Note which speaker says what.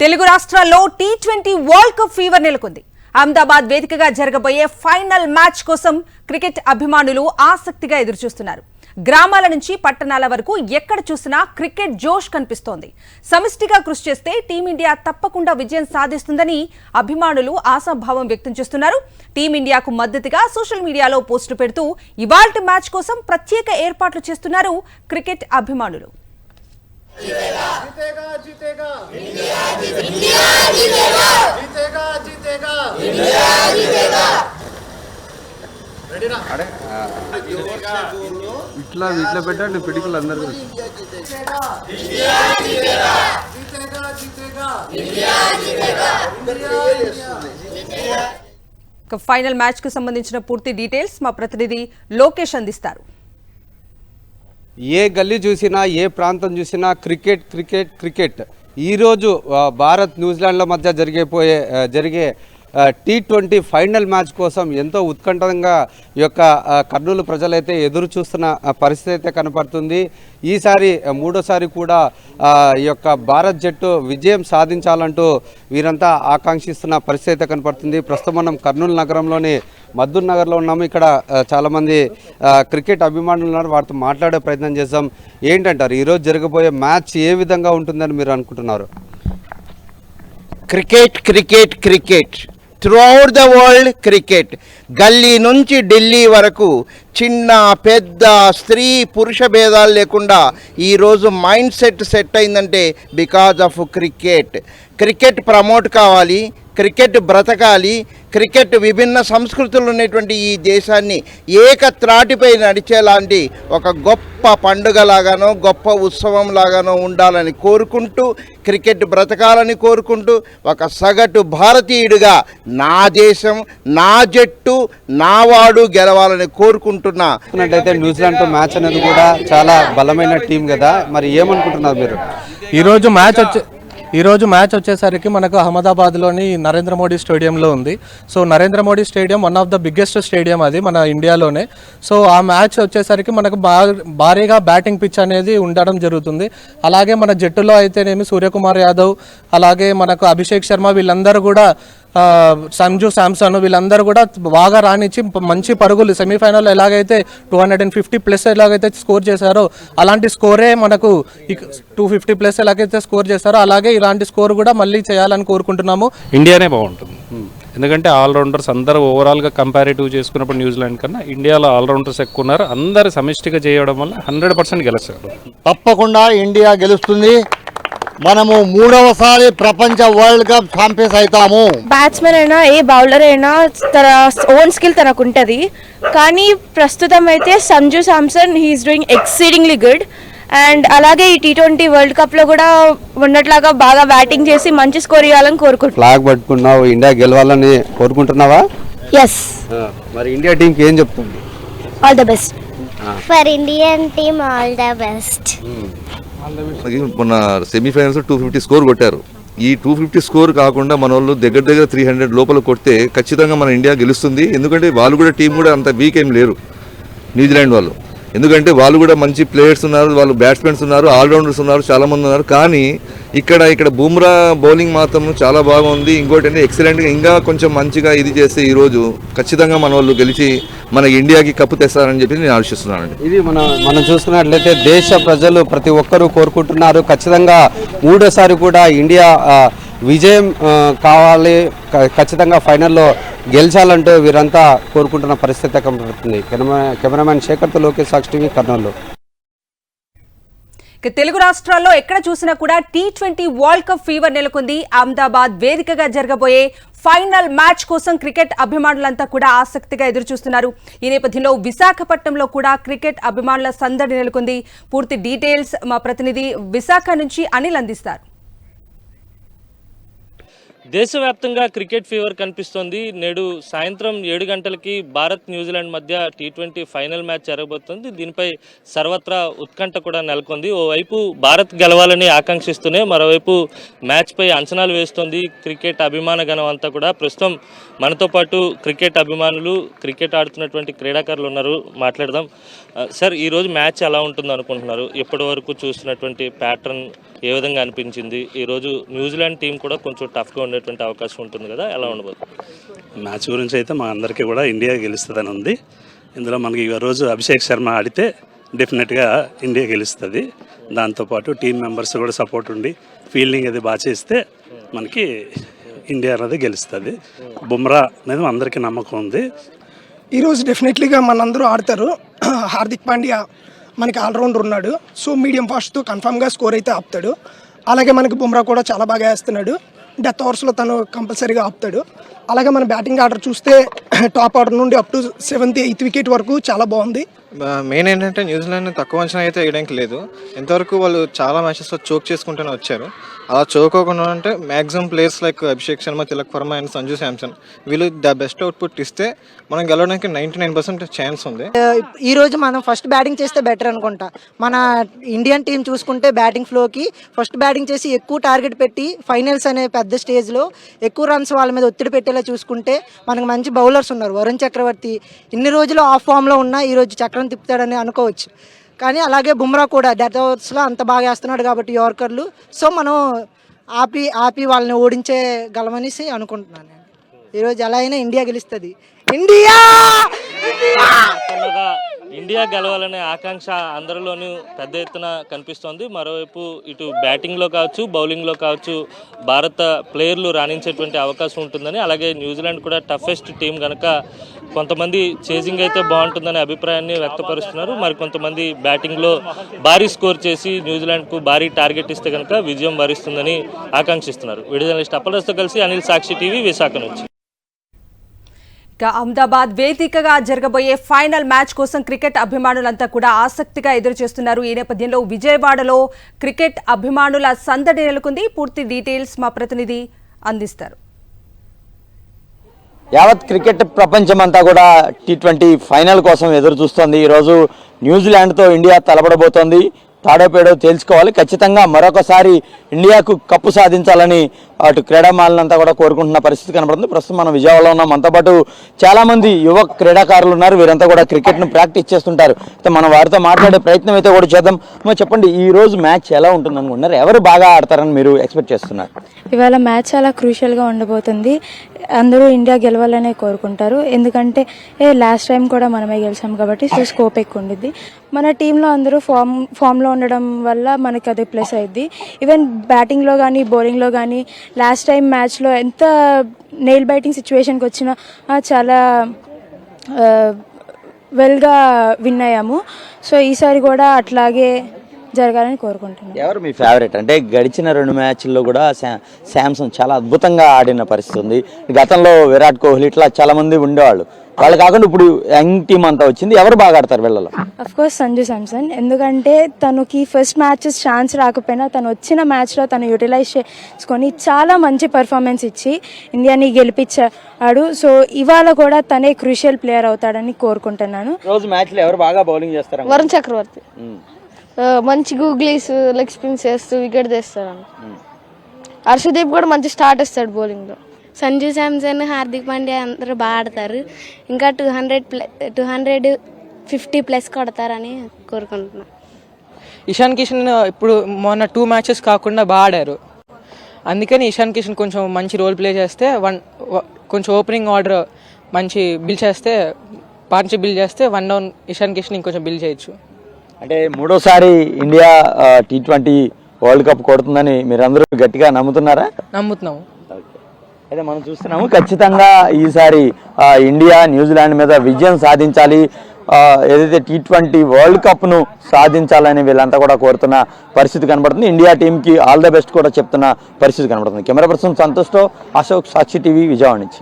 Speaker 1: తెలుగు రాష్ట్రాల్లో T20 world cup fever నెలకొంది. అహ్మదాబాద్ వేదికగా జరగబోయే ఫైనల్ మ్యాచ్ కోసం క్రికెట్ అభిమానులు ఆసక్తిగా ఎదురుచూస్తున్నారు. గ్రామాల నుంచి పట్టణాల వరకు ఎక్కడ చూసినా క్రికెట్ జోష్ కనిపిస్తోంది. సమిష్టిగా కృషి చేస్తే టీమిండియా తప్పకుండా విజయం సాధిస్తుందని అభిమానులు ఆశాభావం వ్యక్తం చేస్తున్నారు. టీమిండియాకు మద్దతుగా సోషల్ మీడియాలో పోస్టులు పెడుతూ ఇవాల్టి మ్యాచ్ కోసం ప్రత్యేక ఏర్పాట్లు చేస్తున్నారు క్రికెట్ అభిమానులు.
Speaker 2: जीतेगा जीतेगा इंडिया जीतेगा जीतेगा जीतेगा इंडिया जीतेगा రెడీనా అరే
Speaker 3: ఇట్లా పెట్టండి పిడికలు అందరూ
Speaker 2: ఇండియా జీतेगा जीतेगा जीतेगा इंडिया जीतेगा
Speaker 1: ఫైనల్ మ్యాచ్ కు సంబంధించిన పూర్తి డీటెయిల్స్ మా ప్రతినిధి లోకేష్ అందిస్తారు.
Speaker 3: ఏ గల్లీ చూసినా ఏ ప్రాంతం చూసినా క్రికెట్ క్రికెట్ క్రికెట్. ఈరోజు భారత్ న్యూజిలాండ్ల మధ్య జరిగే టీ20 ఫైనల్ మ్యాచ్ కోసం ఎంతో ఉత్కంఠంగా ఈ యొక్క కర్నూలు ప్రజలైతే ఎదురు చూస్తున్న పరిస్థితి అయితే కనపడుతుంది. ఈసారి మూడోసారి కూడా ఈ యొక్క భారత్ జట్టు విజయం సాధించాలంటూ వీరంతా ఆకాంక్షిస్తున్న పరిస్థితి అయితే కనపడుతుంది. ప్రస్తుతం మనం కర్నూలు నగరంలోని మద్దూర్ నగర్లో ఉన్నాము. ఇక్కడ చాలామంది క్రికెట్ అభిమానులు ఉన్నారు, వారితో మాట్లాడే ప్రయత్నం చేద్దాం. ఏంటంటారు ఈరోజు జరగబోయే మ్యాచ్ ఏ విధంగా ఉంటుందని మీరు అనుకుంటున్నారు?
Speaker 4: Cricket cricket cricket throughout the world cricket. గల్లీ నుంచి ఢిల్లీ వరకు చిన్న పెద్ద స్త్రీ పురుష భేదాలు లేకుండా ఈరోజు మైండ్ సెట్ అయిందంటే because of cricket. Cricket promote కావాలి, క్రికెట్ బ్రతకాలి, క్రికెట్ విభిన్న సంస్కృతులు ఉన్నటువంటి ఈ దేశాన్ని ఏకత్రాటిపై నడిచేలాంటి ఒక గొప్ప పండుగలాగానో గొప్ప ఉత్సవం లాగానో ఉండాలని కోరుకుంటూ, క్రికెట్ బ్రతకాలని కోరుకుంటూ, ఒక సగటు భారతీయుడిగా నా దేశం, నా జట్టు, నా వాడు గెలవాలని కోరుకుంటున్నా.
Speaker 3: న్యూజిలాండ్ మ్యాచ్ అనేది కూడా చాలా బలమైన టీం కదా, మరి ఏమనుకుంటున్నారు మీరు?
Speaker 5: ఈరోజు మ్యాచ్ వచ్చేసరికి మనకు అహ్మదాబాద్లోని నరేంద్ర మోడీ స్టేడియంలో ఉంది. So Narendra Modi stadium one of the biggest stadium అది మన ఇండియాలోనే. సో ఆ మ్యాచ్ వచ్చేసరికి మనకు భారీగా బ్యాటింగ్ పిచ్ అనేది ఉండడం జరుగుతుంది. అలాగే మన జట్టులో అయితేనేమి సూర్యకుమార్ యాదవ్, అలాగే మనకు అభిషేక్ శర్మ, వీళ్ళందరూ కూడా సంజు శాంసన్, వీళ్ళందరూ కూడా బాగా రాణించి మంచి పరుగులు సెమీఫైనల్లో ఎలాగైతే 250+ ఎలాగైతే స్కోర్ చేశారో అలాంటి స్కోరే మనకు 250+ ఎలాగైతే స్కోర్ చేశారో అలాగే ఇలాంటి స్కోర్ కూడా మళ్ళీ చేయాలని కోరుకుంటున్నాము.
Speaker 6: ఇండియానే బాగుంటుంది, ఎందుకంటే ఆల్రౌండర్స్ అందరూ ఓవరాల్గా కంపారిటివ్ చేసుకున్నప్పుడు న్యూజిలాండ్ కన్నా ఇండియాలో ఆల్రౌండర్స్ ఎక్కువ ఉన్నారు. అందరు సమిష్టిగా చేయడం వల్ల 100% గెలుస్తారు.
Speaker 7: తప్పకుండా ఇండియా గెలుస్తుంది. మనము మూడవసారి ప్రపంచ వరల్డ్ కప్ ఛాంపియన్స్ అవుతాము.
Speaker 8: బ్యాట్స్మెన్ అయినా ఏ బౌలర్ అయినా తన ఓన్ స్కిల్ తనకు ఉంటుంది. కానీ ప్రస్తుతం అయితే Sanju Samson he's doing exceedingly good. And అలాగే ఈ టీ20 వరల్డ్ కప్లో కూడా ఉన్నట్లాగా బాగా బ్యాటింగ్ చేసి మంచి స్కోర్ ఇవ్వాలని కోరుకుంటున్నాను.
Speaker 3: ఫ్లాగ్ పట్టుకున్నావు, ఇండియా గెలవాలని కోరుకుంటున్నావా?
Speaker 8: ఎస్.
Speaker 3: మరి ఇండియా టీంకి ఏం చెప్తుంది?
Speaker 8: All the best
Speaker 9: for Indian team, all the best.
Speaker 10: మొన్న సెమీఫైనల్స్ 250 స్కోర్ కొట్టారు. ఈ 250 స్కోర్ కాకుండా మన వాళ్ళు దగ్గర 300 లోపల కొడితే ఖచ్చితంగా మన ఇండియా గెలుస్తుంది. ఎందుకంటే వాళ్ళు కూడా టీం కూడా అంత వీక్ ఏం లేరు న్యూజిలాండ్ వాళ్ళు. ఎందుకంటే వాళ్ళు కూడా మంచి ప్లేయర్స్ ఉన్నారు, వాళ్ళు బ్యాట్స్మెన్స్ ఉన్నారు, ఆల్రౌండర్స్ ఉన్నారు, చాలామంది ఉన్నారు. కానీ ఇక్కడ బుమ్రా బౌలింగ్ మాత్రం చాలా బాగుంది. ఇంకోటి అంటే ఎక్సలెంట్గా ఇంకా కొంచెం మంచిగా ఇది చేస్తే ఈరోజు ఖచ్చితంగా మన వాళ్ళు గెలిచి మన ఇండియాకి కప్పు తెస్తారని చెప్పి నేను ఆశిస్తున్నానండి.
Speaker 3: ఇది మనం చూసుకున్నట్లయితే దేశ ప్రజలు ప్రతి ఒక్కరూ కోరుకుంటున్నారు. ఖచ్చితంగా మూడోసారి కూడా ఇండియా విజయం కావాలి, ఖచ్చితంగా ఫైనల్లో గెలిచాలంటూ వీరంతా కోరుకుంటున్న పరిస్థితి కనబడుతుంది. కెమెరామ్యాన్ శేఖర్తో లోకేష్, సాక్షి టీవీ, కర్నూలు.
Speaker 1: తెలుగు రాష్ట్రాల్లో ఎక్కడ చూసినా కూడా టీ20 వరల్డ్ కప్ ఫీవర్ నెలకొంది. అహ్మదాబాద్ వేదికగా జరగబోయే ఫైనల్ మ్యాచ్ కోసం క్రికెట్ అభిమానులంతా కూడా ఆసక్తిగా ఎదురుచూస్తున్నారు. ఈ నేపథ్యంలో విశాఖపట్నంలో కూడా క్రికెట్ అభిమానుల సందడి నెలకొంది. పూర్తి డీటెయిల్స్ మా ప్రతినిధి విశాఖ నుంచి అనిల్ అందిస్తారు.
Speaker 11: దేశవ్యాప్తంగా క్రికెట్ ఫీవర్ కనిపిస్తోంది. నేడు సాయంత్రం 7 గంటలకి భారత్ న్యూజిలాండ్ మధ్య టీ20 ఫైనల్ మ్యాచ్ జరగబోతోంది. దీనిపై సర్వత్రా ఉత్కంఠ కూడా నెలకొంది. ఓవైపు భారత్ గెలవాలని ఆకాంక్షిస్తూనే మరోవైపు మ్యాచ్పై అంచనాలు వేస్తోంది క్రికెట్ అభిమాన గణం అంతా కూడా. ప్రస్తుతం మనతో పాటు క్రికెట్ అభిమానులు, క్రికెట్ ఆడుతున్నటువంటి క్రీడాకారులు ఉన్నారు, మాట్లాడదాం. సార్, ఈరోజు మ్యాచ్ ఎలా ఉంటుంది అనుకుంటున్నారు? ఇప్పటి వరకు చూస్తున్నటువంటి ప్యాటర్న్ ఏ విధంగా అనిపించింది? ఈరోజు న్యూజిలాండ్ టీం కూడా కొంచెం టఫ్గా ఉండేటువంటి అవకాశం ఉంటుంది కదా, ఎలా ఉండబోతుంది?
Speaker 12: మ్యాచ్ గురించి అయితే మా అందరికీ కూడా ఇండియా గెలుస్తుందని ఉంది. ఇందులో మనకి ఈరోజు అభిషేక్ శర్మ ఆడితే డెఫినెట్గా ఇండియా గెలుస్తుంది. దాంతోపాటు టీం మెంబర్స్ కూడా సపోర్ట్ ఉండి ఫీల్డింగ్ అది బాగా చేస్తే మనకి ఇండియా అనేది గెలుస్తుంది. బుమ్రా అనేది అందరికీ నమ్మకం ఉంది.
Speaker 13: ఈరోజు డెఫినెట్లీగా మనందరూ ఆడతారు. హార్దిక్ పాండ్యా మనకి ఆల్రౌండర్ ఉన్నాడు, సో మీడియం ఫాస్ట్తో కన్ఫామ్గా స్కోర్ అయితే ఆపుతాడు. అలాగే మనకి బుమ్రా కూడా చాలా బాగా వేస్తున్నాడు. డెత్ ఓవర్స్లో తను కంపల్సరీగా ఆపుతాడు. అలాగే మన బ్యాటింగ్ ఆర్డర్ చూస్తే టాప్ ఆర్డర్ నుండి up to 7th 8th wicket వరకు చాలా బాగుంది.
Speaker 5: మెయిన్ ఏంటంటే న్యూజిలాండ్ తక్కువ అంచనా అయితే వేయడానికి లేదు. ఎంతవరకు వాళ్ళు చాలా మ్యాచెస్లో చోక్ చేసుకుంటూనే వచ్చారు. అలా చోకోకుండా అంటే maximum players like Abhishek Sharma, Tilak Varma and Sanju Samson వీళ్ళు ద బెస్ట్ అవుట్పుట్ ఇస్తే మనం గెలవడానికి 99% ఛాన్స్ ఉంది.
Speaker 14: ఈ రోజు మనం ఫస్ట్ బ్యాటింగ్ చేస్తే బెటర్ అనుకుంటా. మన ఇండియన్ టీం చూసుకుంటే బ్యాటింగ్ ఫ్లోకి ఫస్ట్ బ్యాటింగ్ చేసి ఎక్కువ టార్గెట్ పెట్టి ఫైనల్స్ అనే పెద్ద స్టేజ్లో ఎక్కువ రన్స్ వాళ్ళ మీద ఒత్తిడి పెట్టేలా చూసుకుంటే మనకు మంచి బౌలర్స్ ఉన్నారు. వరుణ్ చక్రవర్తి ఇన్ని రోజులు ఆఫ్ ఫామ్లో ఉన్నా ఈరోజు చక్రం తిప్పుతాడని అనుకోవచ్చు. కానీ అలాగే బుమ్రా కూడా డెత్ ఓవర్స్లో అంత బాగా వేస్తున్నాడు కాబట్టి యార్కర్లు, సో మనం ఆపి వాళ్ళని ఓడించగలమనేసి అనుకుంటున్నాను. ఈరోజు ఎలా అయినా ఇండియా గెలుస్తుంది.
Speaker 11: ఇండియా గెలవాలనే ఆకాంక్ష అందరిలోనూ పెద్ద ఎత్తున కనిపిస్తోంది. మరోవైపు ఇటు బ్యాటింగ్లో కావచ్చు, బౌలింగ్లో కావచ్చు భారత ప్లేయర్లు రాణించేటువంటి అవకాశం ఉంటుందని, అలాగే న్యూజిలాండ్ కూడా టఫెస్ట్ టీం కనుక కొంతమంది చేజింగ్ అయితే బాగుంటుందనే అభిప్రాయాన్ని వ్యక్తపరుస్తున్నారు. మరి కొంతమంది బ్యాటింగ్లో భారీ స్కోర్ చేసి న్యూజిలాండ్కు భారీ టార్గెట్ ఇస్తే కనుక విజయం వరిస్తుందని ఆకాంక్షిస్తున్నారు. వీడియో జర్నలిస్ట్ అప్పలతో కలిసి అనిల్, సాక్షి టీవీ, విశాఖ నుంచి.
Speaker 1: అహ్మదాబాద్ వేదికగా జరగబోయే ఫైనల్ మ్యాచ్ కోసం క్రికెట్ అభిమానులంతా కూడా ఆసక్తిగా ఎదురు చూస్తున్నారు. ఈ నేపథ్యంలో విజయవాడలో క్రికెట్ అభిమానుల సందడి నెలకొంది. పూర్తి డీటెయిల్స్ మా ప్రతినిధి అందిస్తారు.
Speaker 15: యావత్ క్రికెట్ ప్రపంచం అంతా కూడా T20 ఫైనల్ కోసం ఎదురు చూస్తోంది. ఈరోజు న్యూజిలాండ్తో ఇండియా తలపడబోతోంది. తాడోపేడో తేల్చుకోవాలి. ఖచ్చితంగా మరొకసారి ఇండియాకు కప్పు సాధించాలని అటు క్రీడామాలంతా కూడా కోరుకుంటున్న పరిస్థితి కనబడుతుంది. ప్రస్తుతం మనం విజయవాడలో ఉన్నాం. మనతో పాటు చాలామంది యువ క్రీడాకారులు ఉన్నారు. వీరంతా కూడా క్రికెట్ను ప్రాక్టీస్ చేస్తుంటారు. మనం వారితో మాట్లాడే ప్రయత్నం అయితే కూడా చేద్దాం. చెప్పండి, ఈ రోజు మ్యాచ్ ఎలా ఉంటుంది అనుకుంటున్నారు? ఎవరు బాగా ఆడతారని మీరు ఎక్స్పెక్ట్ చేస్తున్నారు?
Speaker 8: ఇవాళ మ్యాచ్ చాలా క్రూషియల్గా ఉండబోతుంది. అందరూ ఇండియా గెలవాలనే కోరుకుంటారు. ఎందుకంటే లాస్ట్ టైం కూడా మనమే గెలిచాం కాబట్టి సో స్కోప్ ఎక్కువ ఉండిద్ది. మన టీంలో అందరూ ఫామ్లో ఉండడం వల్ల మనకి అది ప్లస్ అయింది. ఈవెన్ బ్యాటింగ్లో కానీ బౌలింగ్లో కానీ లాస్ట్ టైం మ్యాచ్లో ఎంత నెయిల్ బైటింగ్ సిచ్యువేషన్కి వచ్చినా చాలా వెల్గా విన్ అయ్యాము. సో ఈసారి కూడా అట్లాగే జరగాలని కోరుకుంటున్నాను.
Speaker 15: ఎవరు మీ ఫేవరెట్? అంటే గడిచిన 2 మ్యాచ్ల్లో కూడా శాంసన్ చాలా అద్భుతంగా ఆడిన పరిస్థితి ఉంది. గతంలో విరాట్ కోహ్లీ ఇట్లా చాలా మంది ఉండేవాళ్ళు. వాళ్ళు కాకుండా ఇప్పుడు యంగ్ టీం అంతా వచ్చింది. ఎవరు బాగా ఆడతారు వీళ్ళలో?
Speaker 8: Of course Sanju Samson. ఎందుకంటే తనకి ఫస్ట్ మ్యాచెస్ ఛాన్స్ రాకపోయినా తను వచ్చిన మ్యాచ్లో తను యూటిలైజ్ చేసుకొని చాలా మంచి పర్ఫార్మెన్స్ ఇచ్చి ఇండియాని గెలిపించాడు. సో ఇవాళ కూడా తనే క్రూషియల్ ప్లేయర్ అవుతాడని కోరుకుంటున్నాను.
Speaker 15: రోజు మ్యాచ్లో ఎవరు బాగా బౌలింగ్ చేస్తారు?
Speaker 16: వరుణ్ చక్రవర్తి మంచి గూగ్లీస్ లెగ్ స్పిన్స్ చేస్తూ వికెట్ తీస్తాడు. హర్షదీప్ కూడా మంచి స్టార్ట్ ఇస్తాడు బౌలింగ్లో.
Speaker 9: సంజు శాంసన్, హార్దిక్ పాండ్యా అందరూ బాగా ఆడతారు. ఇంకా 250+ కొడతారని కోరుకుంటున్నాను.
Speaker 17: ఇషాన్ కిషన్ ఇప్పుడు మొన్న 2 మ్యాచెస్ కాకుండా బాగా ఆడారు. అందుకని ఇషాన్ కిషన్ కొంచెం మంచి రోల్ ప్లే చేస్తే కొంచెం ఓపెనింగ్ ఆర్డర్ మంచి బిల్ చేస్తే పార్ట్నర్షిప్ బిల్ చేస్తే 1 డౌన్ ఇషాన్ కిషన్ ఇంకొంచెం బిల్ చేయొచ్చు.
Speaker 15: అంటే మూడోసారి ఇండియా T20 వరల్డ్ కప్ కొడుతుందని మీరందరూ గట్టిగా నమ్ముతున్నారా?
Speaker 17: నమ్ముతున్నాము.
Speaker 15: అయితే మనం చూస్తున్నాము ఖచ్చితంగా ఈసారి ఇండియా న్యూజిలాండ్ మీద విజయం సాధించాలి. ఏదైతే T20 వరల్డ్ కప్ను సాధించాలని వీళ్ళంతా కూడా కోరుతున్న పరిస్థితి కనబడుతుంది. ఇండియా టీంకి ఆల్ ద బెస్ట్ కూడా చెప్తున్న పరిస్థితి కనబడుతుంది. కెమెరా పర్సన్ సంతోష్తో అశోక్, సాక్షి టీవీ, విజయవాడ నుంచి.